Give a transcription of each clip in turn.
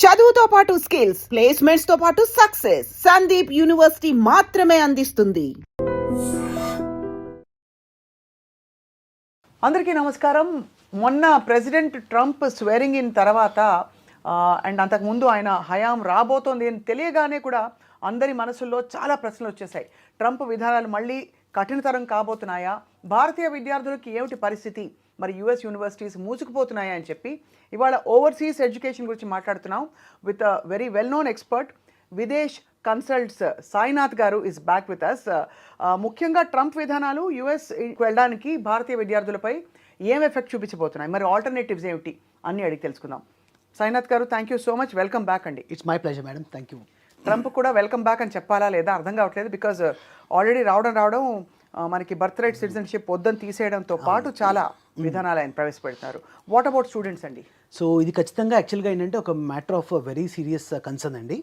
చదువుతో పాటు skills, placements తో పాటు సక్సెస్ సందీప్ యూనివర్సిటీ మాత్రమే అందిస్తుంది. అందరికీ నమస్కారం. మొన్న ప్రెసిడెంట్ ట్రంప్ స్వేరింగ్ ఇన్ తర్వాత అండ్ అంతకుముందు ఆయన హయాం రాబోతోంది అని తెలియగానే కూడా అందరి మనసుల్లో చాలా ప్రశ్నలు వచ్చేసాయి. ట్రంప్ విధానాలు మళ్ళీ కఠినతరం కాబోతున్నాయా, భారతీయ విద్యార్థులకి ఏమిటి పరిస్థితి, మరి యుఎస్ యూనివర్సిటీస్ మూసుకుపోతున్నాయా అని చెప్పి ఇవాళ ఓవర్సీస్ ఎడ్యుకేషన్ గురించి మాట్లాడుతున్నాం with very well known expert Videsh consults Sainath గారు ఇస్ బ్యాక్ విత్ అస్. ముఖ్యంగా ట్రంప్ విధానాలు యుఎస్ వెళ్ళడానికి భారతీయ విద్యార్థులపై ఏం ఎఫెక్ట్ చూపించబోతున్నాయి, మరి ఆల్టర్నేటివ్స్ ఏమిటి అన్నీ అడిగి తెలుసుకుందాం. సాయినాథ్ గారు, thank you so much, welcome back అండి. It's my pleasure madam, thank you. Trump కూడా వెల్కమ్ బ్యాక్ అని చెప్పాలా లేదా అర్థం కావట్లేదు. బికాజ్ ఆల్రెడీ రావడం మనకి బర్త్ రైట్ సిటిజన్షిప్ వద్దని తీసేయడంతో పాటు చాలా విధానాలు ఆయన ప్రవేశపెడతారు. వాట్ అబౌట్ స్టూడెంట్స్ అండి? సో ఇది ఖచ్చితంగా యాక్చువల్గా ఏంటంటే ఒక matter of very serious concern అండి.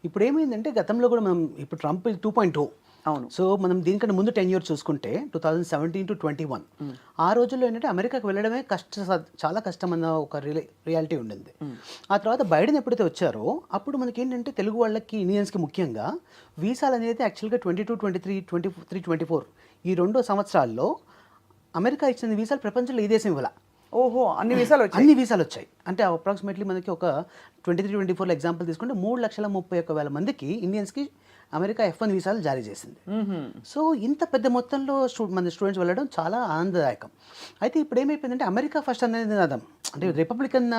ఇప్పుడు ఏమైందంటే గతంలో కూడా మనం ఇప్పుడు ట్రంప్ 2.0, అవును. సో మనం దీనికంటే ముందు 10 years చూసుకుంటే 2017 to 21 ఆ రోజుల్లో ఏంటంటే అమెరికాకు వెళ్ళడమే చాలా కష్టం అన్న ఒక రియాలిటీ ఉండింది. ఆ తర్వాత బైడెన్ ఎప్పుడైతే వచ్చారో అప్పుడు మనకి ఏంటంటే తెలుగు వాళ్ళకి, ఇండియన్స్కి ముఖ్యంగా వీసాలు అనేది యాక్చువల్గా 22, 23, 23, 24 ఈ 2 సంవత్సరాల్లో అమెరికా ఇచ్చిన వీసాలు ప్రపంచంలో ఈ దేశం ఇవ్వాల. ఓహో, అన్ని వీసాలు వచ్చాయి. అంటే అప్రాక్సిమేట్లీ మనకి ఒక 23, 24 ఎగ్జాంపుల్ తీసుకుంటే 3,31,000 మందికి ఇండియన్స్కి అమెరికా F1 వీసాలు జారీ చేసింది. సో ఇంత పెద్ద మొత్తంలో మన స్టూడెంట్స్ వెళ్ళడం చాలా ఆనందదాయకం. అయితే ఇప్పుడు ఏమైపోయిందంటే అమెరికా ఫస్ట్ అనేది నినాదం, అంటే రిపబ్లికన్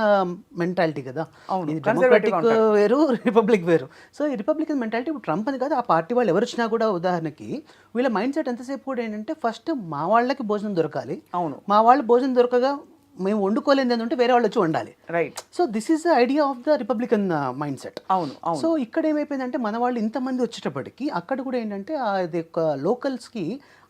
మెంటాలిటీ కదా, ఇది డెమోక్రాటిక్ వేరు, రిపబ్లిక్ వేరు. సో ఈ రిపబ్లికన్ మెంటాలిటీ ఇప్పుడు ట్రంప్ అని కాదు, ఆ పార్టీ వాళ్ళు ఎవరు వచ్చినా కూడా ఉదాహరణకి వీళ్ళ మైండ్ సెట్ ఎంతసేపు కూడా ఏంటంటే ఫస్ట్ మా వాళ్ళకి భోజనం దొరకాలి, అవును, మా వాళ్ళు భోజనం దొరకగా మేము వండుకోలేదు అంటే వేరే వాళ్ళు వచ్చి వండాలి. Right. So this is the idea of the Republican mind set. అవును. సో ఇక్కడ ఏమైపోయిందంటే మన వాళ్ళు ఇంతమంది వచ్చేటప్పటికి అక్కడ కూడా ఏంటంటే అది ఒక లోకల్స్కి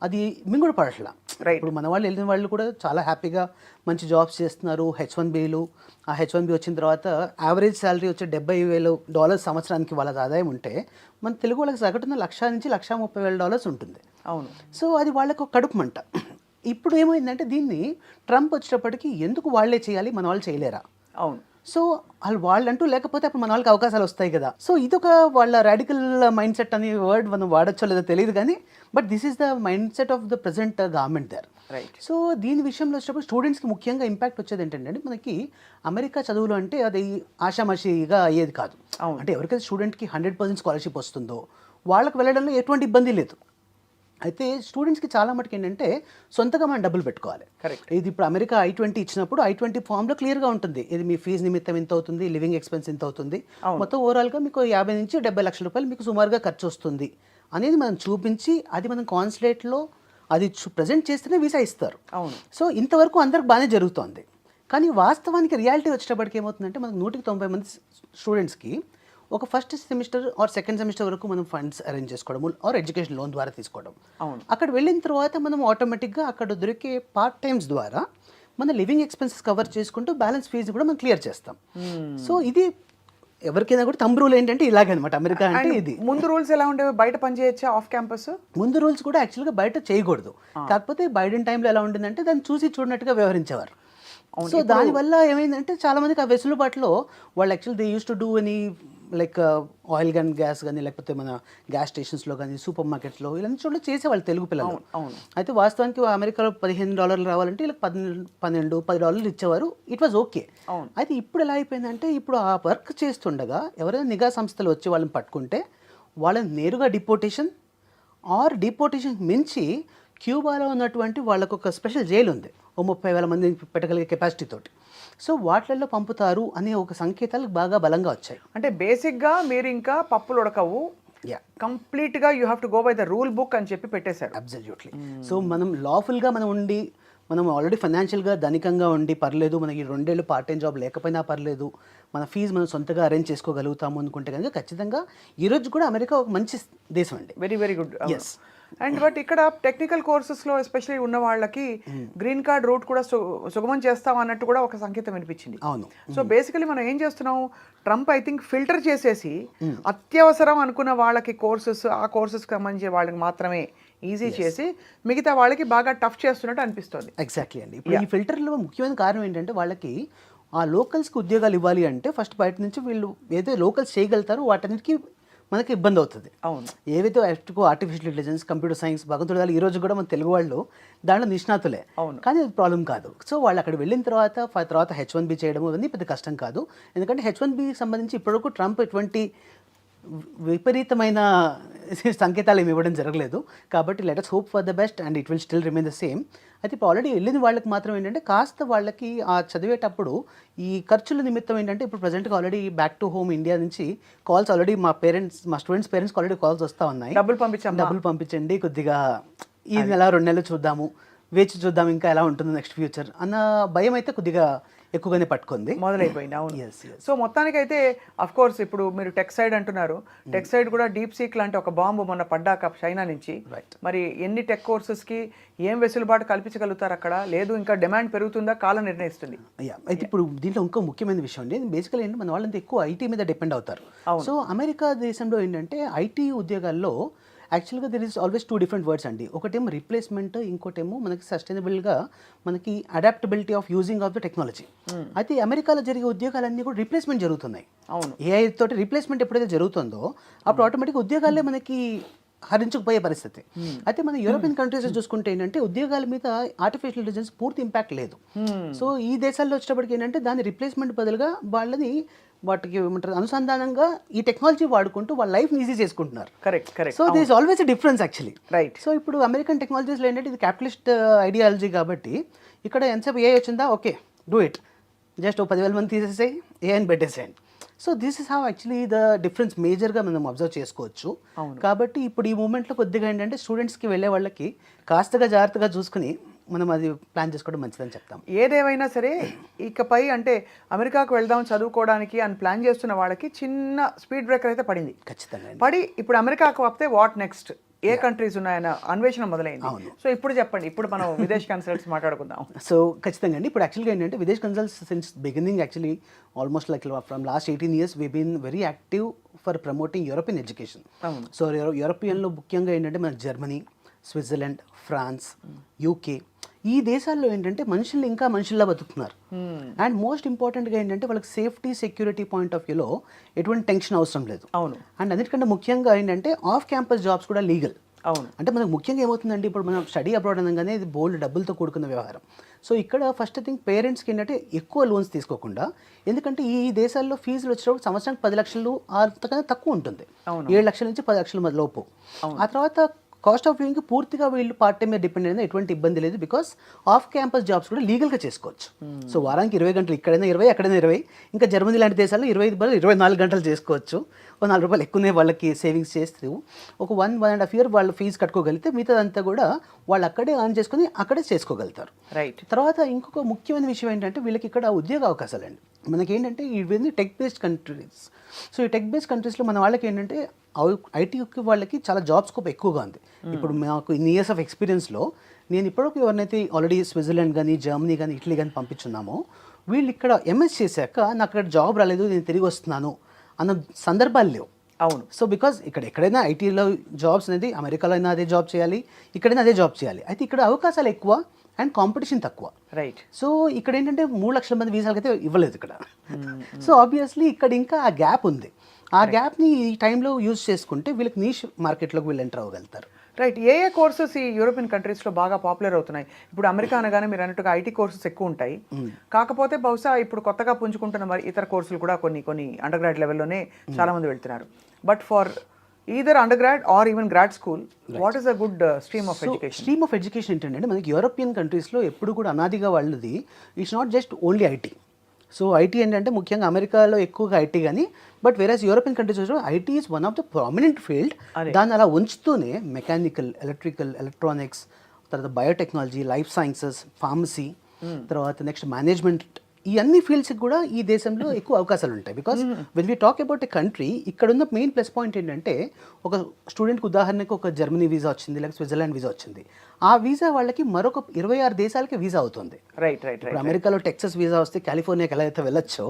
అది మింగుడు పడట్లా. ఇప్పుడు మన వాళ్ళు వెళ్ళిన వాళ్ళు కూడా చాలా హ్యాపీగా మంచి జాబ్స్ చేస్తున్నారు. H1Bలు, ఆ H1B వచ్చిన తర్వాత యావరేజ్ శాలరీ వచ్చే $70,000 సంవత్సరానికి వాళ్ళ ఆదాయం ఉంటే మన తెలుగు వాళ్ళకి సగటున $1,00,000 నుంచి $130,000 ఉంటుంది. అవును. సో అది వాళ్ళకు కడుపు మంట. ఇప్పుడు ఏమైందంటే దీన్ని ట్రంప్ వచ్చేటప్పటికి ఎందుకు వాళ్ళే చేయాలి, మన వాళ్ళు చేయలేరా? అవును. సో వాళ్ళంటూ లేకపోతే అప్పుడు మన వాళ్ళకి అవకాశాలు వస్తాయి కదా. సో ఇదొక వాళ్ళ రాడికల్ మైండ్ సెట్ అనే వర్డ్ మనం వాడచ్చో లేదో తెలియదు కానీ, but this is the mind set of the present government there. Right. So దీని విషయంలో వచ్చినప్పుడు స్టూడెంట్స్కి ముఖ్యంగా ఇంపాక్ట్ వచ్చేది ఏంటంటే మనకి అమెరికా చదువులు అంటే అది ఆషామాషిగా అయ్యేది కాదు. అంటే ఎవరికైతే స్టూడెంట్కి 100% స్కాలర్షిప్ వస్తుందో వాళ్ళకి వెళ్ళడంలో ఎటువంటి ఇబ్బంది లేదు. అయితే స్టూడెంట్స్కి చాలా మటుకు ఏంటంటే సొంతగా మనం డబ్బులు పెట్టుకోవాలి. కరెక్ట్. ఇది ఇప్పుడు అమెరికా I-20 ఇచ్చినప్పుడు I-20 ఫామ్లో క్లియర్గా ఉంటుంది, ఇది మీ ఫీజు నిమిత్తం ఎంత అవుతుంది, లివింగ్ ఎక్స్పెన్స్ ఎంత అవుతుంది, మొత్తం ఓవరాల్గా మీకు 50 నుంచి 70 లక్షల రూపాయలు మీకు సుమారుగా ఖర్చు వస్తుంది అనేది మనం చూపించి అది మనం కాన్సులేట్లో అది ప్రజెంట్ చేస్తేనే వీసా ఇస్తారు. అవును. సో ఇంతవరకు అందరికి బాగానే జరుగుతోంది. కానీ వాస్తవానికి రియాలిటీ వచ్చేటప్పటికి ఏమవుతుందంటే మనకు 190 మంది స్టూడెంట్స్కి ఒక first semester or second semester వరకు మనం ఫండ్స్ అరేంజ్ చేసుకోవడం ఆర్ ఎడ్యుకేషన్ లోన్ ద్వారా తీసుకోవడం. అక్కడ వెళ్ళిన తర్వాత మనం ఆటోమేటిక్గా అక్కడ దొరికే పార్ట్ టైమ్స్ ద్వారా మన లివింగ్ ఎక్స్పెన్సెస్ కవర్ చేసుకుంటూ బ్యాలెన్స్ ఫీజు కూడా మనం క్లియర్ చేస్తాం. సో ఇది ఎవరికైనా కూడా తంబ్ రూల్ ఏంటంటే ఇలాగనమాట అమెరికా అంటే. ఇది ముందు రూల్స్ ఎలా ఉండేవి, బయట పనిచేయచ్చా ఆఫ్ క్యాంపస్? ముందు రూల్స్ కూడా యాక్చువల్గా బయట చేయకూడదు, కాకపోతే బైడెన్ టైంలో ఎలా ఉంటుందంటే దాన్ని చూసి చూడనట్టుగా వ్యవహరించేవారు. సో దానివల్ల ఏమైందంటే చాలా మందికి ఆ వెసులుబాటులో వాళ్ళు actual they use to do any like oil కానీ గ్యాస్ కానీ లేకపోతే మన గ్యాస్ స్టేషన్స్లో కానీ సూపర్ మార్కెట్స్లో ఇలాంటి చోట్ల చేసేవాళ్ళు తెలుగు పిల్లలు. అయితే వాస్తవానికి అమెరికాలో $15 రావాలంటే వీళ్ళకి $10 ఇచ్చేవారు. It was okay. అయితే ఇప్పుడు ఎలా అయిపోయిందంటే ఇప్పుడు ఆ వర్క్ చేస్తుండగా ఎవరైనా నిఘా సంస్థలు వచ్చి వాళ్ళని పట్టుకుంటే వాళ్ళని నేరుగా డిపోటేషన్ ఆర్ డిపోటేషన్ మించి క్యూబాలో ఉన్నటువంటి వాళ్ళకు ఒక స్పెషల్ జైలు ఉంది, 30,000 మంది పెట్టగలిగే కెపాసిటీ తోటి. సో వాటిల్లో పంపుతారు అనే ఒక సంకేతాలు బాగా బలంగా వచ్చాయి. అంటే బేసిక్గా మీరు ఇంకా పప్పులు ఉడకవు, కంప్లీట్గా you have to go by the rule book అని చెప్పి పెట్టేశారు. అబ్సల్యూట్లీ. సో మనం లాఫుల్గా మనం ఉండి మనం ఆల్రెడీ ఫైనాన్షియల్గా ధనికంగా ఉండి పర్లేదు, మనకి 2 ఏళ్ళు పార్ట్ టైం జాబ్ లేకపోయినా పర్లేదు, మన ఫీజు మనం సొంతగా అరేంజ్ చేసుకోగలుగుతాము అనుకుంటే కనుక ఖచ్చితంగా ఈరోజు కూడా అమెరికా ఒక మంచి దేశం అండి. Very very good. Yes. And but ఇక్కడ టెక్నికల్ కోర్సెస్లో ఎస్పెషల్లీ ఉన్న వాళ్ళకి గ్రీన్ కార్డ్ రూట్ కూడా సుగమం చేస్తాం అన్నట్టు కూడా ఒక సంకేతం వినిపించింది. అవును. సో బేసికలీ మనం ఏం చేస్తున్నాం, ట్రంప్ ఐ థింక్ ఫిల్టర్ చేసేసి అత్యవసరం అనుకున్న వాళ్ళకి కోర్సెస్, ఆ కోర్సెస్కి సంబంధించే వాళ్ళకి మాత్రమే ఈజీ చేసి మిగతా వాళ్ళకి బాగా టఫ్ చేస్తున్నట్టు అనిపిస్తుంది. ఎగ్జాక్ట్లీ అండి. ఇప్పుడు ఈ ఫిల్టర్లో ముఖ్యమైన కారణం ఏంటంటే వాళ్ళకి ఆ లోకల్స్కి ఉద్యోగాలు ఇవ్వాలి అంటే ఫస్ట్ బయట నుంచి వీళ్ళు ఏదైతే లోకల్స్ చేయగలుగుతారో వాటన్నిటికీ మనకి ఇబ్బంది అవుతుంది. అవును. ఏవైతే ఆర్టిఫిషియల్ ఇంటెలిజెన్స్, కంప్యూటర్ సైన్స్, భగవంతుడు ఈ రోజు కూడా మన తెలుగు వాళ్ళు దాంట్లో నిష్ణాతులే. అవును. కానీ అది ప్రాబ్లం కాదు. సో వాళ్ళు అక్కడ వెళ్ళిన తర్వాత H1B చేయడం ఇవన్నీ పెద్ద కష్టం కాదు. ఎందుకంటే H1Bకి సంబంధించి ఇప్పటివరకు ట్రంప్ ఎటువంటి విపరీతమైన సంకేతాలు ఏమి ఇవ్వడం జరగలేదు. కాబట్టి let us hope for the best and it will still remain the same. అయితే ఇప్పుడు ఆల్రెడీ వెళ్ళిన వాళ్ళకి మాత్రం ఏంటంటే కాస్త వాళ్ళకి ఆ చదివేటప్పుడు ఈ ఖర్చుల నిమిత్తం ఏంటంటే ఇప్పుడు ప్రజెంట్గా already back to home India నుంచి కాల్స్ ఆల్రెడీ మా స్టూడెంట్స్ పేరెంట్స్కి ఆల్రెడీ కాల్స్ వస్తూ ఉన్నాయి. డబ్బులు పంపించండి, కొద్దిగా ఈ నెల 2 నెలలు చూద్దాము, వేచి చూద్దాం ఇంకా ఎలా ఉంటుందో నెక్స్ట్ ఫ్యూచర్ అన్న భయం అయితే కొద్దిగా ఎక్కువగానే పట్టుకుంది, మొదలైపోయింది. అవును. సో మొత్తానికైతే అఫ్ కోర్స్ ఇప్పుడు మీరు టెక్ సైడ్ అంటున్నారు, టెక్ సైడ్ కూడా డీప్ సీక్ లాంటి ఒక బాంబు మొన్న పడ్డాక చైనా నుంచి, మరి ఎన్ని టెక్ కోర్సెస్కి ఏం వెసులుబాటు కల్పించగలుగుతారు అక్కడ? లేదు ఇంకా డిమాండ్ పెరుగుతుందా, కాలం నిర్ణయిస్తుంది? అయితే ఇప్పుడు దీంట్లో ఇంకో ముఖ్యమైన విషయం అండి, బేసికల్ ఏంటి మన వాళ్ళంతా ఎక్కువ ఐటీ మీద డిపెండ్ అవుతారు. సో అమెరికా దేశంలో ఏంటంటే ఐటీ ఉద్యోగాల్లో యాక్చువల్గా there is always 2 different words అండి. ఒకటేమో రిప్లేస్మెంట్, ఇంకోటేమో మనకి సస్టైనబుల్గా మనకి adaptability of using of the technology. అయితే అమెరికాలో జరిగే ఉద్యోగాలన్నీ కూడా రిప్లేస్మెంట్ జరుగుతున్నాయి. అవును. ఏఐ తోటి రిప్లేస్మెంట్ ఎప్పుడైతే జరుగుతుందో అప్పుడు ఆటోమేటిక్గా ఉద్యోగాలే మనకి హరించుకుపోయే పరిస్థితి. అయితే మన యూరోపియన్ కంట్రీస్ చూసుకుంటే ఏంటంటే ఉద్యోగాల మీద ఆర్టిఫిషియల్ ఇంటెలిజెన్స్ పూర్తి ఇంపాక్ట్ లేదు. సో ఈ దేశాల్లో వచ్చేటప్పటికి ఏంటంటే దాని రిప్లేస్మెంట్ బదులుగా వాళ్ళని వాటికి ఏమంటారు అనుసంధానంగా ఈ టెక్నాలజీ వాడుకుంటూ వాళ్ళ లైఫ్ ఈజీ చేసుకుంటున్నారు. Correct. So this is always a difference actually. Right. So ఇప్పుడు అమెరికన్ టెక్నాలజీస్లో ఏంటంటే ఇది క్యాపిటలిస్ట్ ఐడియాలజీ కాబట్టి ఇక్కడ ఎంతసేపు ఏ వచ్చిందా ఓకే డూ ఇట్, జస్ట్ 10,000 మంది తీసేసేయి ఏఐని పెట్టేసేయండి. So this is how actually the difference మేజర్గా మనం అబ్జర్వ్ చేసుకోవచ్చు. కాబట్టి ఇప్పుడు ఈ మూమెంట్లో కొద్దిగా ఏంటంటే స్టూడెంట్స్కి వెళ్ళే వాళ్ళకి కాస్తగా జాగ్రత్తగా చూసుకుని మనం అది ప్లాన్ చేసుకోవడం మంచిదని చెప్తాం. ఏదేమైనా సరే ఇకపై అంటే అమెరికాకు వెళ్దాం చదువుకోవడానికి అని ప్లాన్ చేస్తున్న వాళ్ళకి చిన్న స్పీడ్ బ్రేకర్ అయితే పడింది. ఖచ్చితంగా పడి ఇప్పుడు అమెరికాకు వస్తే వాట్ నెక్స్ట్, ఏ కంట్రీస్ ఉన్నాయన్న అన్వేషణ మొదలైంది. సో ఇప్పుడు చెప్పండి, ఇప్పుడు మనం విదేశ్ కన్సల్ట్స్ మాట్లాడుకుందాం. సో ఖచ్చితంగా అండి, ఇప్పుడు యాక్చువల్గా ఏంటంటే Videsh Consults since beginning actually almost like from last 18 years we been very active for promoting European education. So యూరోపియన్లో ముఖ్యంగా ఏంటంటే మన జర్మనీ, స్విట్జర్లాండ్, ఫ్రాన్స్, యూకే ఈ దేశాల్లో ఏంటంటే మనుషులు ఇంకా మనుషుల్లా బతుకుతున్నారు. అండ్ మోస్ట్ ఇంపార్టెంట్గా ఏంటంటే వాళ్ళకి సేఫ్టీ సెక్యూరిటీ పాయింట్ ఆఫ్ వ్యూలో ఎటువంటి టెన్షన్ అవసరం లేదు. అవును. అండ్ అన్నిటికంటే ముఖ్యంగా ఏంటంటే ఆఫ్ క్యాంపస్ జాబ్స్ కూడా లీగల్. అవును. అంటే మనకు ముఖ్యంగా ఏమవుతుందంటే ఇప్పుడు మనం స్టడీ అబ్రాడ్ అనగానే ఇది బోల్డ్ డబ్బులతో కూడుకున్న వ్యవహారం. సో ఇక్కడ ఫస్ట్ థింగ్ పేరెంట్స్కి ఏంటంటే ఎక్కువ లోన్స్ తీసుకోకుండా, ఎందుకంటే ఈ దేశాల్లో ఫీజులు వచ్చేటప్పుడు సంవత్సరానికి 10 లక్షలు అంతకన్నా తక్కువ ఉంటుంది, 7 లక్షల నుంచి 10 లక్షల లోపు. ఆ తర్వాత కాస్ట్ ఆఫ్ లివింగ్కి పూర్తిగా వీళ్ళు పార్ట్ టైం మీద డిపెండ్ అయినా ఎటువంటి ఇబ్బంది లేదు, బికాస్ ఆఫ్ క్యాంపస్ జాబ్స్ కూడా లీగల్గా చేసుకోవచ్చు. సో వారానికి 20 గంటలు, ఇక్కడైనా 20 అక్కడైనా 20, ఇంకా జర్మనీ లాంటి దేశాల్లో 24 గంటలు చేసుకోవచ్చు. ఒక ₹4 ఎక్కువనే వాళ్ళకి సేవింగ్స్ చేస్తూ ఒక 1.5 year వాళ్ళు ఫీజు కట్టుకోగలిగితే మిగతాదంతా కూడా వాళ్ళు అక్కడే ఆన్ చేసుకుని అక్కడే చేసుకోగలుగుతారు. రైట్. తర్వాత ఇంకొక ముఖ్యమైన విషయం ఏంటంటే వీళ్ళకి ఇక్కడ ఉద్యోగ అవకాశాలు అండి. మనకేంటంటే ఇవన్నీ టెక్ బేస్డ్ కంట్రీస్. సో ఈ టెక్ బేస్డ్ కంట్రీస్లో మన వాళ్ళకి ఏంటంటే ఐటీకి వాళ్ళకి చాలా జాబ్ స్కోప్ ఎక్కువగా ఉంది. ఇప్పుడు మాకు ఇన్ని ఇయర్స్ ఆఫ్ ఎక్స్పీరియన్స్లో నేను ఇప్పటివరకు ఎవరినైతే ఆల్రెడీ స్విట్జర్లాండ్ కానీ, జర్మనీ కానీ, ఇటలీ కానీ పంపించున్నామో వీళ్ళు ఇక్కడ ఎంఎస్ చేశాక నాకు అక్కడ జాబ్ రాలేదు, నేను తిరిగి వస్తున్నాను అన్న సందర్భాలు లేవు. అవును. సో బికాజ్ ఎక్కడైనా ఐటీలో జాబ్స్ అనేది అమెరికాలో అయినా అదే జాబ్ చేయాలి, ఇక్కడైనా అదే జాబ్ చేయాలి. అయితే ఇక్కడ అవకాశాలు ఎక్కువ అండ్ కాంపిటీషన్ తక్కువ. రైట్. సో ఇక్కడ ఏంటంటే 3 లక్షల మంది వీసాలకైతే ఇవ్వలేదు ఇక్కడ. సో ఆబ్వియస్లీ ఇక్కడ ఇంకా ఆ గ్యాప్ ఉంది. ఆ గ్యాప్ని ఈ టైంలో యూజ్ చేసుకుంటే వీళ్ళకి నీష్ మార్కెట్లోకి వీళ్ళు ఎంటర్ అవ్వగలుగుతారు. రైట్. ఏ కోర్సెస్ ఈ యూరోపియన్ కంట్రీస్లో బాగా పాపులర్ అవుతున్నాయి? ఇప్పుడు అమెరికా అనగానే మీరు అన్నట్టుగా ఐటీ కోర్సెస్ ఎక్కువ ఉంటాయి. కాకపోతే బహుశా ఇప్పుడు కొత్తగా పుంజుకుంటున్న మరి ఇతర కోర్సులు కూడా కొన్ని అండర్ గ్రాడ్ లెవెల్లోనే చాలా మంది వెళ్తున్నారు. But for either undergrad or even grad school, what is a good stream of education? Stream of education ఏంటంటే మనకి యూరోపియన్ కంట్రీస్లో ఎప్పుడు కూడా అనాదిగా వాళ్ళది it's not just only IT. So IT ఏంటంటే ముఖ్యంగా అమెరికాలో ఎక్కువగా ఐటీ కానీ, but whereas European countries IT is one of the prominent field. దాన్ని అలా ఉంచుతూనే మెకానికల్, ఎలక్ట్రికల్, ఎలక్ట్రానిక్స్, తర్వాత బయోటెక్నాలజీ, లైఫ్ సైన్సెస్, ఫార్మసీ, తర్వాత నెక్స్ట్ మేనేజ్మెంట్, ఈ అన్ని ఫీల్డ్స్కి కూడా ఈ దేశంలో ఎక్కువ అవకాశాలు ఉంటాయి. Because when we talk about a country, ఇక్కడ ఉన్న మెయిన్ ప్లస్ పాయింట్ ఏంటంటే ఒక స్టూడెంట్కి ఉదాహరణకు ఒక జర్మనీ వీసా వచ్చింది, లేకపోతే స్విట్జర్లాండ్ వీసా వచ్చింది. ఆ వీసా వాళ్ళకి మరొక 26 దేశాలకి వీసా అవుతుంది. రైట్. ఇప్పుడు అమెరికాలో టెక్సస్ వీసా వస్తే కాలిఫోర్నియాకి ఎలా అయితే వెళ్ళొచ్చో,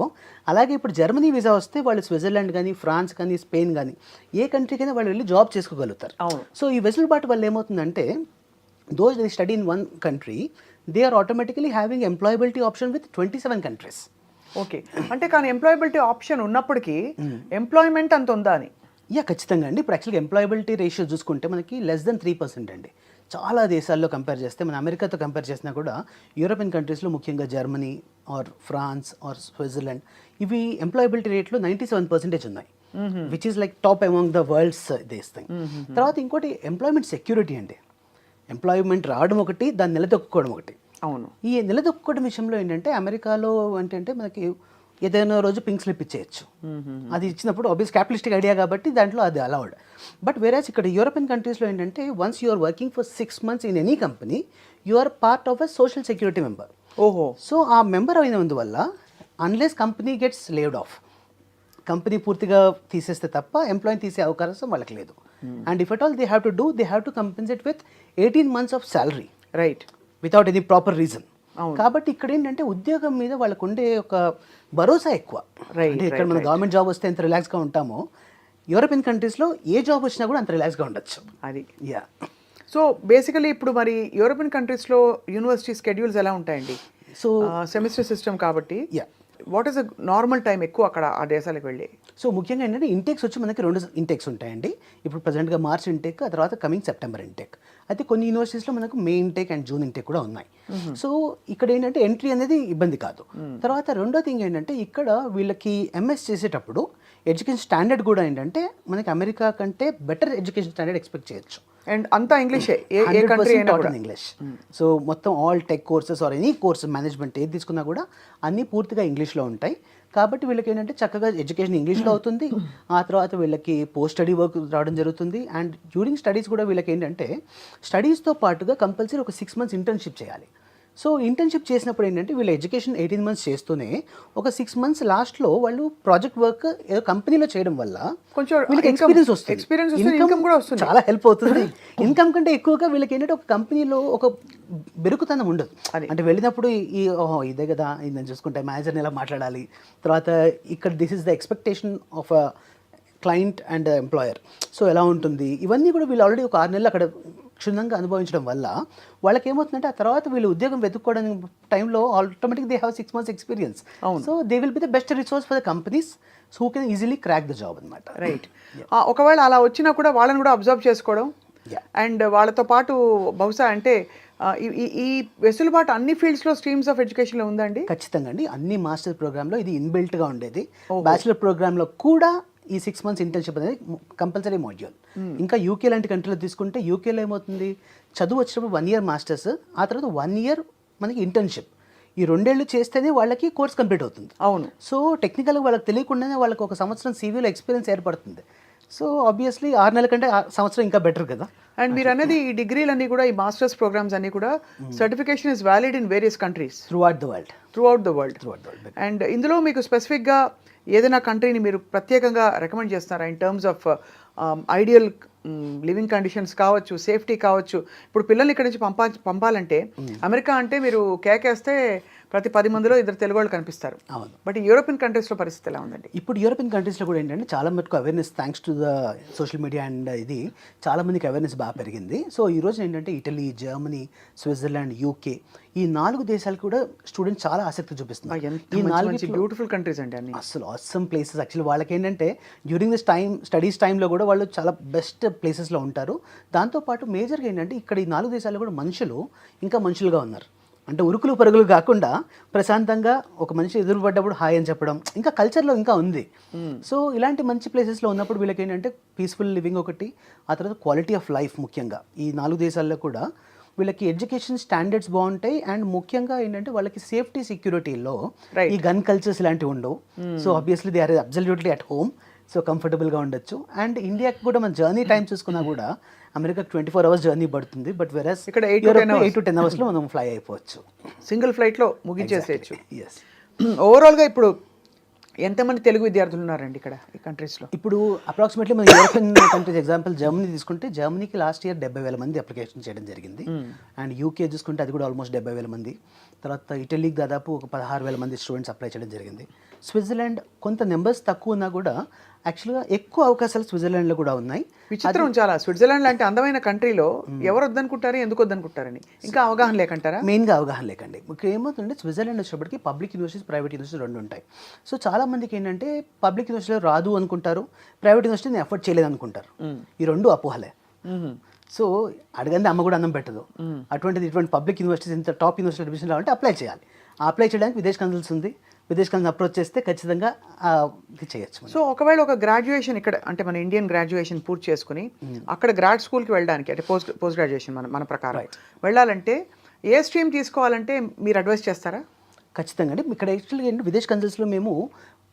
అలాగే ఇప్పుడు జర్మనీ వీసా వస్తే వాళ్ళు స్విట్జర్లాండ్ కానీ, ఫ్రాన్స్ కానీ, స్పెయిన్ కానీ ఏ కంట్రీకైనా వాళ్ళు వెళ్ళి జాబ్ చేసుకోగలుగుతారు. సో ఈ వెసులుబాటు వల్ల ఏమవుతుందంటే those they study in one country, they are automatically having employability option with 27 countries. Okay, అంటే కానీ ఎంప్లాయబిలిటీ ఆప్షన్ ఉన్నప్పటికీ ఎంప్లాయ్మెంట్ అంత ఉందా అని? ఖచ్చితంగా అండి. ఇప్పుడు యాక్చువల్గా ఎంప్లాయబిలిటీ రేషియో చూసుకుంటే మనకి లెస్ దెన్ 3% అండి. చాలా దేశాల్లో కంపేర్ చేస్తే, మన అమెరికాతో కంపేర్ చేసినా కూడా యూరోపియన్ కంట్రీస్లో ముఖ్యంగా Germany or France or Switzerland ఇవి ఎంప్లాయబిలిటీ రేట్లో 97% ఉన్నాయి, which is like top among the world's this thing. తర్వాత ఇంకోటి ఎంప్లాయ్మెంట్ సెక్యూరిటీ అండి. ఎంప్లాయ్మెంట్ రావడం ఒకటి, దాన్ని నిలదొక్కుకోవడం ఒకటి. అవును. ఈ నిలదొక్కుకోవడం విషయంలో ఏంటంటే అమెరికాలో ఏంటంటే మనకి ఏదైనా రోజు పింక్ స్లిప్ ఇచ్చేయచ్చు. అది ఇచ్చినప్పుడు ఆబ్వియస్ క్యాపిటలిస్టిక్ ఐడియా కాబట్టి దాంట్లో అది అలౌడ్. బట్ వేరేస్ ఇక్కడ యూరోపియన్ కంట్రీస్లో ఏంటంటే once you are working for 6 months in any company, you are part of a social security member. ఓహో. సో ఆ మెంబర్ అయినందువల్ల unless company gets laid off, company పూర్తిగా తీసేస్తే తప్ప ఎంప్లాయీని తీసే అవకాశం వాళ్ళకి లేదు. And if at all they have to do, they have to compensate with 18 months of salary, right, without any proper reason. కాబట్టి ఇక్కడ ఏంటంటే ఉద్యోగం మీద వాళ్ళకు ఉండే ఒక భరోసా ఎక్కువ. అంటే ఇక్కడ మన గవర్నమెంట్ జాబ్ వస్తే ఎంత రిలాక్స్గా ఉంటామో, యూరోపియన్ కంట్రీస్లో ఏ జాబ్ వచ్చినా కూడా అంత రిలాక్స్గా ఉండొచ్చు. అది యా. సో బేసికలీ ఇప్పుడు మరి యూరోపియన్ కంట్రీస్లో యూనివర్సిటీ స్కెడ్యూల్స్ ఎలా ఉంటాయండి? సో సెమిస్టర్ సిస్టమ్ కాబట్టి yeah, what is the normal time ఎక్కువ అక్కడ ఆ దేశాలకు వెళ్ళి? సో ముఖ్యంగా ఏంటంటే ఇంటేక్స్ వచ్చి మనకి 2 ఇంటేక్స్ ఉంటాయండి. ఇప్పుడు ప్రజెంట్గా మార్చ్ ఇంటేక్, ఆ తర్వాత కమింగ్ సెప్టెంబర్ ఇంటేక్. అయితే కొన్ని యూనివర్సిటీస్లో మనకు మే ఇంటేక్ అండ్ జూన్ ఇంటేక్ కూడా ఉన్నాయి. సో ఇక్కడ ఏంటంటే ఎంట్రీ అనేది ఇబ్బంది కాదు. తర్వాత రెండో థింగ్ ఏంటంటే ఇక్కడ వీళ్ళకి ఎంఎస్ చేసేటప్పుడు ఎడ్యుకేషన్ స్టాండర్డ్ కూడా ఏంటంటే మనకి అమెరికా కంటే బెటర్ ఎడ్యుకేషన్ స్టాండర్డ్ ఎక్స్పెక్ట్ చేయొచ్చు. అండ్ అంతా ఇంగ్లీషే, ఏ కంట్రీ అయినా కూడా ఇంగ్లీష్. సో మొత్తం all tech courses or any course management ఏది తీసుకున్నా కూడా అన్నీ పూర్తిగా ఇంగ్లీష్లో ఉంటాయి. కాబట్టి వీళ్ళకి ఏంటంటే చక్కగా ఎడ్యుకేషన్ ఇంగ్లీష్లో అవుతుంది. ఆ తర్వాత వీళ్ళకి పోస్ట్ స్టడీ వర్క్ రావడం జరుగుతుంది. అండ్ డ్యూరింగ్ స్టడీస్ కూడా వీళ్ళకి ఏంటంటే స్టడీస్తో పాటుగా కంపల్సరీ ఒక 6 months ఇంటర్న్షిప్ చేయాలి. సో ఇంటర్న్షిప్ చేసినప్పుడు ఏంటంటే వీళ్ళ ఎడ్యుకేషన్ 18 months చేస్తూనే ఒక 6 months లాస్ట్లో వాళ్ళు ప్రాజెక్ట్ వర్క్ ఏదో కంపెనీలో చేయడం వల్ల కొంచెం వీళ్ళకి ఎక్స్పీరియన్స్ వస్తుంది, ఇన్కమ్ కూడా వస్తుంది, చాలా హెల్ప్ అవుతుంది. ఇన్కమ్ కంటే ఎక్కువగా వీళ్ళకి ఏంటంటే ఒక కంపెనీలో ఒక బెరుకుతనం ఉండదు. అంటే వెళ్ళినప్పుడు ఓహో ఇదే కదా, ఇది నేను చూసుకుంటే మేనేజర్ని ఎలా మాట్లాడాలి, తర్వాత ఇక్కడ this is the expectation of a client and employer, so ఎలా ఉంటుంది, ఇవన్నీ కూడా వీళ్ళు ఆల్రెడీ ఒక 6 నెలలు అక్కడ క్షుణ్ణంగా అనుభవించడం వల్ల వాళ్ళకి ఏమవుతుందంటే ఆ తర్వాత వీళ్ళు ఉద్యోగం వెతుక్కోవడానికి టైంలో automatic they have 6 months experience. So they will be the best resource for the companies who can easily crack the job అనమాట. రైట్. ఒకవేళ అలా వచ్చినా కూడా వాళ్ళని కూడా అబ్జర్వ్ చేసుకోవడం అండ్ వాళ్ళతో పాటు బహుశా అంటే ఈ వెసులుబాటు అన్ని ఫీల్డ్స్లో స్ట్రీమ్స్ ఆఫ్ ఎడ్యుకేషన్లో ఉందండి? ఖచ్చితంగా అండి. అన్ని మాస్టర్ ప్రోగ్రాంలో ఇది ఇన్బిల్ట్గా ఉండేది. బ్యాచిలర్ ప్రోగ్రాంలో కూడా ఈ 6 months ఇంటర్న్షిప్ అనేది కంపల్సరీ మాడ్యూల్. ఇంకా యూకే లాంటి కంట్రీలో తీసుకుంటే యూకేలో ఏమవుతుంది, చదువు వచ్చినప్పుడు 1 year మాస్టర్స్, ఆ తర్వాత 1 year మనకి ఇంటర్న్షిప్. ఈ 2 ఏళ్ళు చేస్తేనే వాళ్ళకి కోర్స్ కంప్లీట్ అవుతుంది. అవును. సో టెక్నికల్గా వాళ్ళకి తెలియకుండానే వాళ్ళకి ఒక సంవత్సరం సివిలో ఎక్స్పీరియన్స్ ఏర్పడుతుంది. సో ఆబ్వియస్లీ 6 నెలల కంటే సంవత్సరం ఇంకా బెటర్ కదా. అండ్ మీరు అనేది ఈ డిగ్రీలన్నీ కూడా ఈ మాస్టర్స్ ప్రోగ్రామ్స్ అన్నీ కూడా certification is valid in various countries through out the world. And ఇందులో మీకు స్పెసిఫిక్గా ఏదైనా కంట్రీని మీరు ప్రత్యేకంగా రికమెండ్ చేస్తున్నారా in terms of ideal living conditions కావచ్చు, సేఫ్టీ కావచ్చు? ఇప్పుడు పిల్లల్ని ఇక్కడ నుంచి పంపాలంటే అమెరికా అంటే మీరు కేకేస్తే ప్రతి 10 మందిలో 2 తెలుగు వాళ్ళు కనిపిస్తారు. అవును. బట్ యూరోపియన్ కంట్రీస్లో పరిస్థితి ఎలా ఉందండి? ఇప్పుడు యూరోపియన్ కంట్రీస్లో కూడా ఏంటంటే చాలా మటుకు awareness thanks to the social media and ఇది చాలా మందికి అవేర్నెస్ బాగా పెరిగింది. సో ఈ రోజు ఏంటంటే ఇటలీ, జర్మనీ, స్విట్జర్లాండ్, యూకే ఈ 4 దేశాలు కూడా స్టూడెంట్స్ చాలా ఆసక్తి చూపిస్తున్నారు. ఈ 4 బ్యూటిఫుల్ కంట్రీస్ అండి అన్ని, అసలు ఆసమ్ ప్లేసెస్. యాక్చువల్లీ వాళ్ళకి ఏంటంటే డ్యూరింగ్ దిస్ స్టడీస్ టైంలో కూడా వాళ్ళు చాలా బెస్ట్ ప్లేసెస్లో ఉంటారు. దాంతోపాటు మేజర్గా ఏంటంటే ఇక్కడ ఈ 4 దేశాల్లో కూడా మనుషులు ఇంకా మనుషులుగా ఉన్నారు. అంటే ఉరుకులు పరుగులు కాకుండా ప్రశాంతంగా ఒక మనిషి ఎదురుపడ్డప్పుడు హాయ్ అని చెప్పడం ఇంకా కల్చర్లో ఇంకా ఉంది. సో ఇలాంటి మంచి ప్లేసెస్లో ఉన్నప్పుడు వీళ్ళకి ఏంటంటే పీస్ఫుల్ లివింగ్ ఒకటి, ఆ తర్వాత క్వాలిటీ ఆఫ్ లైఫ్. ముఖ్యంగా ఈ 4 దేశాల్లో కూడా వీళ్ళకి ఎడ్యుకేషన్ స్టాండర్డ్స్ బాగుంటాయి. అండ్ ముఖ్యంగా ఏంటంటే వాళ్ళకి సేఫ్టీ సెక్యూరిటీలో ఈ గన్ కల్చర్స్ ఇలాంటివి ఉండవు. So obviously they are absolutely at home. So కంఫర్టబుల్గా ఉండొచ్చు. అండ్ ఇండియాకి కూడా మన జర్నీ టైం చూసుకున్నా కూడా అమెరికాకి 24 hours జర్నీ పడుతుంది. బట్ వెరస్ ఇక్కడ 8 to 10 hours మనం ఫ్లై అయిపోవచ్చు, సింగిల్ ఫ్లైట్లో ముగించేసేయచ్చు. ఎస్. ఓవరాల్గా ఇప్పుడు ఎంతమంది తెలుగు విద్యార్థులు ఉన్నారండి ఇక్కడ ఈ కంట్రీస్లో? ఇప్పుడు అప్రాక్సిమేట్లీ మన యూరోపియన్ కంట్రీస్ ఎగ్జాంపుల్ జర్మనీ తీసుకుంటే జర్మనీకి లాస్ట్ ఇయర్ 70,000 మంది అప్లికేషన్ చేయడం జరిగింది. అండ్ యూకే చూసుకుంటే అది కూడా ఆల్మోస్ట్ 70,000 మంది. తర్వాత ఇటలీకి దాదాపు ఒక 16,000 మంది స్టూడెంట్స్ అప్లై చేయడం జరిగింది. స్విట్జర్లాండ్ కొంత నెంబర్స్ తక్కువ ఉన్నా కూడా యాక్చువల్గా ఎక్కువ అవకాశాలు స్విట్జర్లాండ్లో కూడా ఉన్నాయి. విచిత్రం చాలా. స్విట్జర్లాండ్ లాంటి అందమైన కంట్రీలో ఎవరు వద్దనుకుంటారు, ఎందుకు వద్దనుకుంటారని ఇంకా అవగాహన లేకంటారా? మెయిన్గా అవగాహన లేకండి. మీకు ఏమవుతుందంటే స్విట్జర్లాండ్ వచ్చేప్పటికి పబ్లిక్ యూనివర్సిటీస్, ప్రైవేట్ యూనివర్సిటీస్ రెండు ఉంటాయి. సో చాలా మందికి ఏంటంటే పబ్లిక్ యూనివర్సిటీలో రాదు అనుకుంటారు, ప్రైవేట్ యూనివర్సిటీని ఎఫర్ట్ చేయలేదు అనుకుంటారు. ఈ రెండు అపోహలే. సో అడగండి అమ్మ కూడా అన్నం పెట్టదు. ఇటువంటి పబ్లిక్ యూనివర్సిటీస్, ఇంత టాప్ యూనివర్సిటీ అడ్మిషన్ రావాలంటే అప్లై చేయాలి. అప్లై చేయడానికి విదేశ్ కన్సల్స్ ఉంది. విదేశ్ కన్సల్స్ అప్రోచ్ చేస్తే ఖచ్చితంగా ఇది చేయొచ్చు. సో ఒకవేళ ఒక గ్రాడ్యుయేషన్ ఇక్కడ అంటే మన ఇండియన్ గ్రాడ్యుయేషన్ పూర్తి చేసుకుని అక్కడ గ్రాడ్ స్కూల్కి వెళ్ళడానికి అంటే పోస్ట్ గ్రాడ్యుయేషన్ మన ప్రకారం వెళ్ళాలంటే ఏ స్ట్రీమ్ తీసుకోవాలంటే మీరు అడ్వైస్ చేస్తారా? ఖచ్చితంగా అండి. ఇక్కడ యాక్చువల్గా ఏంటంటే విదేశ్ కన్సల్ట్స్లో మేము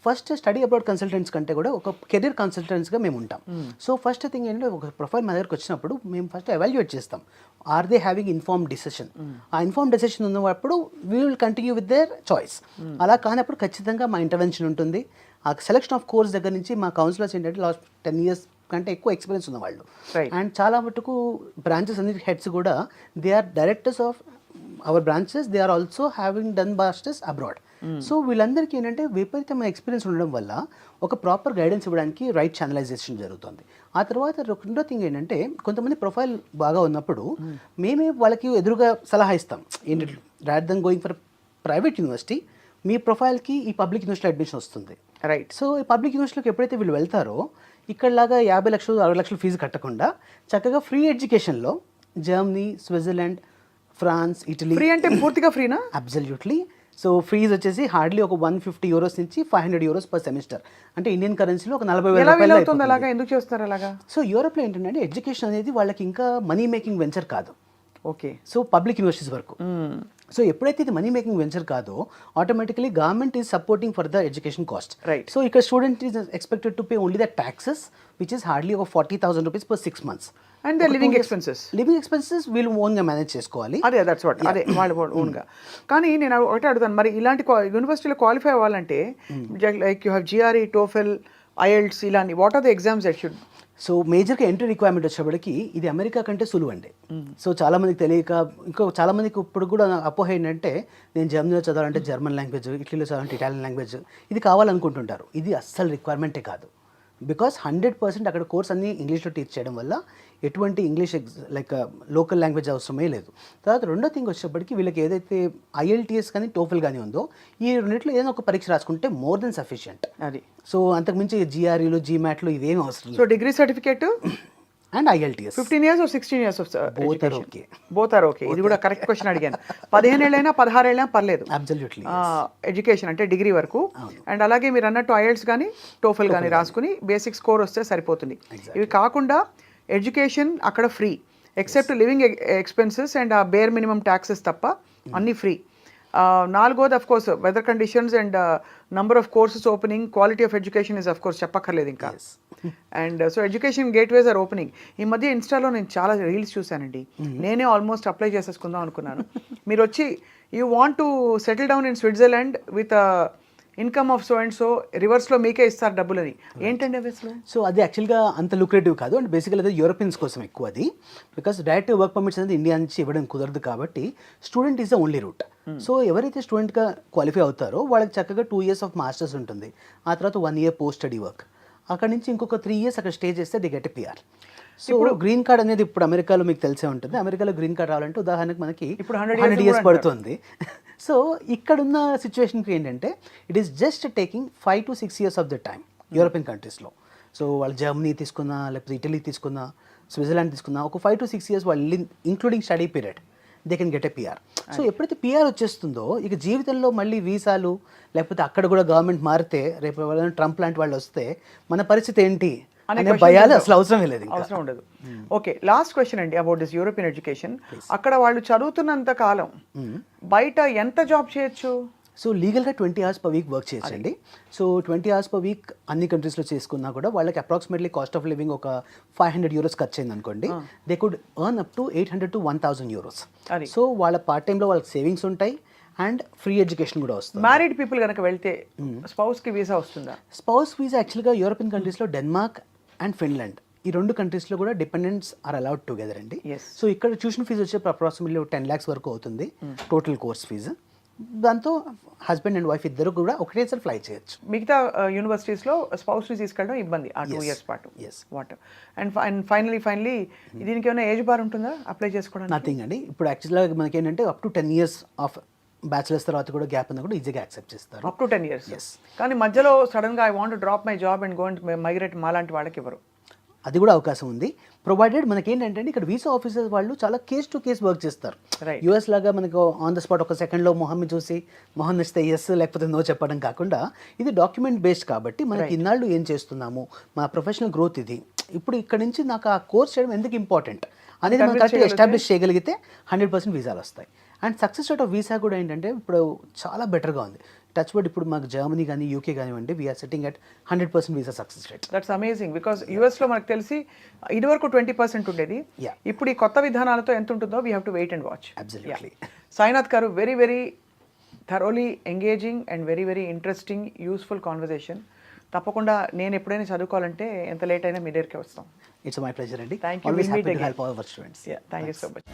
ఫస్ట్ స్టడీ అబౌట్ కన్సల్టెంట్స్ కంటే కూడా ఒక కెరీర్ కన్సల్టెంట్స్గా మేము ఉంటాం. సో ఫస్ట్ థింగ్ ఏంటంటే ఒక ప్రొఫైల్ మా దగ్గరకు వచ్చినప్పుడు మేము ఫస్ట్ ఎవాల్యుయేట్ చేస్తాం. Are they having inform decision? ఆ ఇన్ఫార్మ్ డిసిషన్ ఉన్నప్పుడు we will continue with their choice. అలా కానప్పుడు ఖచ్చితంగా మా ఇంటర్వెన్షన్ ఉంటుంది. ఆ సెలెక్షన్ ఆఫ్ కోర్స్ దగ్గర నుంచి మా కౌన్సిలర్స్ ఏంటంటే లాస్ట్ 10 years కంటే ఎక్కువ ఎక్స్పీరియన్స్ ఉన్నవాళ్ళు. అండ్ చాలా మటుకు బ్రాంచెస్ అన్ని హెడ్స్ కూడా they are directors of our branches, they are also having done masters abroad. So వీళ్ళందరికీ ఏంటంటే విపరీతమైన ఎక్స్పీరియన్స్ ఉండడం వల్ల ఒక ప్రాపర్ గైడెన్స్ ఇవ్వడానికి రైట్ ఛానలైజేషన్ జరుగుతుంది. ఆ తర్వాత రెండో థింగ్ ఏంటంటే కొంతమంది ప్రొఫైల్ బాగా ఉన్నప్పుడు మేమే వాళ్ళకి ఎదురుగా సలహా ఇస్తాం. ఏంటంటే rather than going for private university, మీ ప్రొఫైల్కి ఈ పబ్లిక్ యూనివర్సిటీ అడ్మిషన్ వస్తుంది. రైట్. సో ఈ పబ్లిక్ యూనివర్సిటీకి ఎప్పుడైతే వీళ్ళు వెళ్తారో ఇక్కడలాగా 50 లక్షలు 60 లక్షలు ఫీజు కట్టకుండా చక్కగా ఫ్రీ ఎడ్యుకేషన్లో Germany, Switzerland, France, Italy. Free అంటే పూర్తిగా ఫ్రీనా? అబ్సల్యూట్లీ. సో ఫీజు వచ్చేసి హార్డ్లీ ఒక 150 euros నుంచి 500 euros పర్ సెమిస్టర్. అంటే ఇండియన్ కరెన్సీలో ఒక 40,000 రూపాయలు. అలాగా ఎందుకు చేస్తారు అలాగా? సో యూరోప్లో ఏంటంటే ఎడ్యుకేషన్ అనేది వాళ్ళకి ఇంకా మనీ మేకింగ్ వెంచర్ కాదు. ఓకే. సో పబ్లిక్ యూనివర్సిటీస్ వరకు. సో ఎప్పుడైతే ఇది మనీ మేకింగ్ వెంచర్ కాదో automatically government is supporting for the education cost. Right. So ఇక్కడ student is expected to pay only the taxes which is hardly ఒక 40,000 rupees per 6 months. And the living expenses వీళ్ళు ఓన్గా manage చేసుకోవాలి. అదే that's what అదే వాళ్ళు ఓన్గా. కానీ నేను ఒకటే అడుగుతాను, మరి ఇలాంటి యూనివర్సిటీలో క్వాలిఫై అవ్వాలంటే like you have GRE, TOEFL, IELTS ఇలాంటి what are the exams that should? So మేజర్గా ఎంట్రీ రిక్వైర్మెంట్ వచ్చేప్పటికి ఇది అమెరికా కంటే సులువు అండి. సో చాలా మందికి తెలియక ఇంకో చాలా మందికి ఇప్పుడు కూడా అపోహ ఏంటంటే నేను జర్మనీలో చదవాలంటే జర్మన్ లాంగ్వేజ్, ఇటలీలో చదవాలంటే ఇటాలియన్ లాంగ్వేజ్ ఇది కావాలనుకుంటుంటారు. ఇది అస్సలు రిక్వైర్మెంటే కాదు. బికాస్ 100% అక్కడ కోర్స్ అన్ని ఇంగ్లీష్లో టీచ్ చేయడం వల్ల ఎటువంటి ఇంగ్లీష్ లైక్ లోకల్ లాంగ్వేజ్ అవసరమే లేదు. తర్వాత రెండో థింగ్ వచ్చేప్పటికి వీళ్ళకి ఏదైతే ఐఎల్టీఎస్ కానీ టోఫెల్ కానీ ఉందో ఈ రెండింటిలో ఏదైనా ఒక పరీక్ష రాసుకుంటే మోర్ దెన్ సఫిషియంట్. అది. సో అంతకుమించి జిఆర్ఈలు, జీమాట్లు ఇవేం అవసరం. So degree certificate and IELTS 15 years or 16 years of both are okay. Both are okay. ఇది కూడా కరెక్ట్ క్వశ్చన్ అడిగాను. 15 ఏళ్ళైనా 16 ఏళ్ళైనా పర్లేదు. అబ్సల్యూట్లీ. ఎడ్యుకేషన్ అంటే డిగ్రీ వరకు. అండ్ అలాగే మీరు అన్నట్టు ఐఎల్టీఎస్ కానీ టోఫెల్ కానీ రాసుకుని బేసిక్ స్కోర్ వస్తే సరిపోతుంది. ఇవి కాకుండా ఎడ్యుకేషన్ అక్కడ free except living expenses and a bare minimum taxes తప్ప అన్నీ ఫ్రీ. నాలుగోది of course weather conditions and number of courses opening, quality of education is of course చెప్పక్కర్లేదు ఇంకా. And so education gateways are opening. ఈ మధ్య ఇన్స్టాలో నేను చాలా రీల్స్ చూశానండి. నేనే ఆల్మోస్ట్ అప్లై చేసేసుకుందాం అనుకున్నాను. మీరు వచ్చి you want to settle down in Switzerland with income of so and so రివర్స్లో మీకే ఇస్తారు డబ్బులని. ఏంటండి అవి అసలు? సో అది యాక్చువల్గా అంత లుక్రేటివ్ కాదు. అండ్ బేసికల్ అది యూరోపియన్స్ కోసం ఎక్కువ అది. బికాస్ డైరెక్ట్ వర్క్ పర్మిట్స్ అనేది ఇండియా నుంచి ఇవ్వడం కుదరదు కాబట్టి student is the only route. So ఎవరైతే స్టూడెంట్గా క్వాలిఫై అవుతారో వాళ్ళకి చక్కగా 2 years ఆఫ్ మాస్టర్స్ ఉంటుంది. ఆ తర్వాత 1 year పోస్ట్ స్టడీ వర్క్. అక్కడ నుంచి ఇంకొక 3 years అక్కడ స్టే చేస్తే ది గెట్ పిఆర్. సో ఇప్పుడు గ్రీన్ కార్డ్ అనేది ఇప్పుడు అమెరికాలో మీకు తెలిసే ఉంటుంది. అమెరికాలో గ్రీన్ కార్డ్ రావాలంటే ఉదాహరణకు మనకి ఇప్పుడు 100 years పడుతుంది. సో ఇక్కడున్న సిచ్యువేషన్కి ఏంటంటే it is just taking 5 to 6 years of the time European కంట్రీస్లో. సో వాళ్ళు జర్మనీ తీసుకున్నా, లేకపోతే ఇటలీ తీసుకున్నా, స్విట్జర్లాండ్ తీసుకున్నా, ఒక 5 to 6 years వాళ్ళు including study period they can get a PR. So ఎప్పుడైతే పిఆర్ వచ్చేస్తుందో ఇక జీవితంలో మళ్ళీ వీసాలు లేకపోతే అక్కడ కూడా గవర్నమెంట్ మారితే రేపు ట్రంప్ లాంటి వాళ్ళు వస్తే మన పరిస్థితి ఏంటి అనే భయాలు అసలు అవసరం లేదు, అవసరం ఉండదు. ఓకే, లాస్ట్ క్వశ్చన్ అండి అబౌట్ దిస్ యూరోపియన్ ఎడ్యుకేషన్. అక్కడ వాళ్ళు చదువుతున్నంత కాలం బయట ఎంత జాబ్ చేయొచ్చు? సో లీగల్గా 20 hours per week వర్క్ చేయొచ్చండి. సో 20 hours per week అన్ని కంట్రీస్లో చేసుకున్నా కూడా వాళ్ళకి అప్రాక్సిమేట్లీ కాస్ట్ ఆఫ్ లివింగ్ ఒక 500 euros ఖర్చు అయింది అనుకోండి. They could earn up to 800 to 1,000 euros. So వాళ్ళ పార్ట్ టైంలో వాళ్ళకి సేవింగ్స్ ఉంటాయి అండ్ ఫ్రీ ఎడ్యుకేషన్ కూడా వస్తుంది. మ్యారీడ్ పీపుల్ కనుక వెళ్తే స్పౌస్కి వీసా వస్తుందా? స్పౌస్ వీసా యాక్చువల్గా యూరోపియన్ కంట్రీస్లో డెన్మార్క్ అండ్ ఫిన్లాండ్ ఈ 2 కంట్రీస్లో కూడా డిపెండెంట్స్ ఆర్ అలౌడ్ టుగెదర్ అండి. సో ఇక్కడ ట్యూషన్ ఫీజు వచ్చే అప్రాక్సిమేట్లీ 10 lakhs వరకు అవుతుంది టోటల్ కోర్స్ ఫీజు. దాంతో హస్బెండ్ అండ్ వైఫ్ ఇద్దరు కూడా ఒకటేసారి ఫ్లై చేయొచ్చు. మిగతా యూనివర్సిటీస్లో స్పౌస్ని తీసుకెళ్ళడం ఇబ్బంది ఆ 2 years పాటు. Yes. వాట్ అండ్ ఫైనలీ దీనికి ఏమైనా ఏజ్ బార్ ఉంటుందా అప్లై చేసుకోవడానికి? నథింగ్ అండి. ఇప్పుడు యాక్చువల్గా మనకి ఏంటంటే up to 10 years of bachelors తర్వాత కూడా గ్యాప్ ఉన్నా కూడా ఈజీగా యాక్సెప్ట్ చేస్తారు. Up to 10 years. Yes. కానీ మధ్యలో సడన్గా I want drop my job and go and migrate మాలాంటి వాళ్ళకి ఇవ్వరు. అది కూడా అవకాశం ఉంది. ప్రొవైడెడ్ మనకి ఏంటంటే ఇక్కడ వీసా ఆఫీసర్స్ వాళ్ళు చాలా కేస్ టు కేస్ వర్క్ చేస్తారు. Right. యూఎస్ లాగా మనకు ఆన్ ద స్పాట్ ఒక సెకండ్లో మొహం చూసి మొహం ఇస్తే ఎస్ లేకపోతే నో చెప్పడం కాకుండా ఇది డాక్యుమెంట్ బేస్డ్ కాబట్టి మనకి ఇన్నాళ్ళు ఏం చేస్తున్నాము, మా ప్రొఫెషనల్ గ్రోత్ ఇది, ఇప్పుడు ఇక్కడ నుంచి నాకు ఆ కోర్స్ చేయడం ఎందుకు ఇంపార్టెంట్ అనేది మనం కరెక్ట్గా ఎస్టాబ్లిష్ చేయగలిగితే 100% వీసాలు వస్తాయి. And success rate of visa కూడా ఏంటంటే ఇప్పుడు చాలా బెటర్గా ఉంది. టచ్ వర్డ్ ఇప్పుడు మాకు జర్మనీ కానీ యూకే కానివ్వండి, we're setting at 100% visa success rate. That's amazing because యూఎస్లో మనకు తెలిసి ఇదివరకు 20% ఉండేది. Yeah. ఇప్పుడు ఈ కొత్త విధానాలతో ఎంత ఉంటుందో we have to wait and watch. Absolutely. Sainath garu, very very thoroughly engaging and very very interesting useful conversation. తప్పకుండా నేను ఎప్పుడైనా చదువుకోవాలంటే ఎంత లేట్ అయినా మీ దగ్గరికి వస్తాం. ఇట్స్ మై ప్లెజర్ అండి. Thank you. Always We'll meet happy to again. help all our students. Thank you so much.